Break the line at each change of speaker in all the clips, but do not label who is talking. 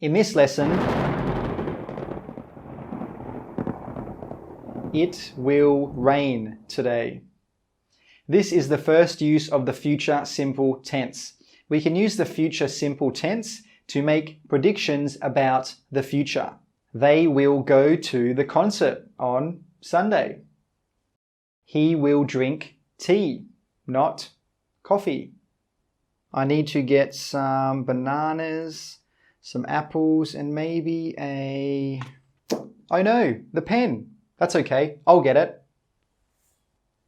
In this lesson, it will rain today. This is the first use of the future simple tense. We can use the future simple tense to make predictions about the future. They will go to the concert on Sunday. He will drink tea, not coffee. I need to get some bananas, some apples, and maybe oh no, the pen. That's okay, I'll get it.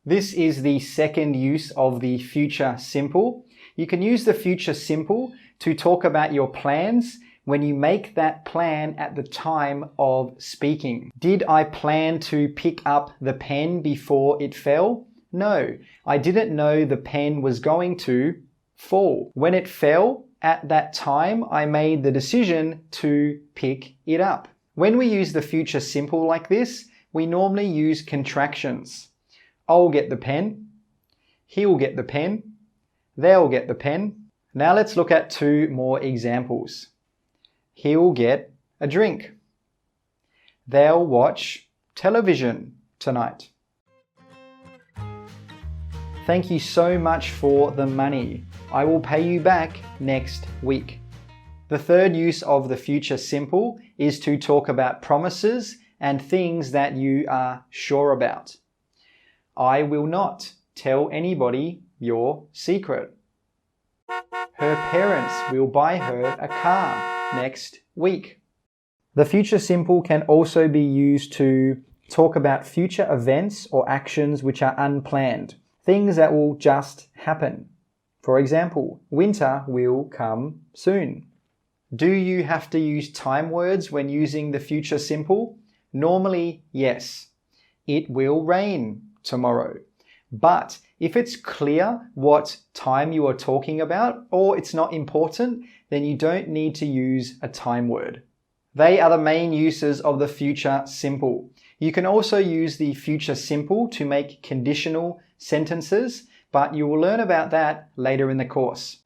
This is the second use of the future simple. You can use the future simple to talk about your plans when you make that plan at the time of speaking. Did I plan to pick up the pen before it fell? No, I didn't know the pen was going to fall. When it fell, at that time, I made the decision to pick it up. When we use the future simple like this, we normally use contractions. I'll get the pen. He'll get the pen. They'll get the pen. Now let's look at two more examples. He'll get a drink. They'll watch television tonight. Thank you so much for the money. I will pay you back next week. The third use of the future simple is to talk about promises and things that you are sure about. I will not tell anybody your secret. Her parents will buy her a car next week. The future simple can also be used to talk about future events or actions which are unplanned, things that will just happen. For example, winter will come soon. Do you have to use time words when using the future simple? Normally, yes. It will rain tomorrow. But if it's clear what time you are talking about, or it's not important, then you don't need to use a time word. They are the main uses of the future simple. You can also use the future simple to make conditional sentences, but you will learn about that later in the course.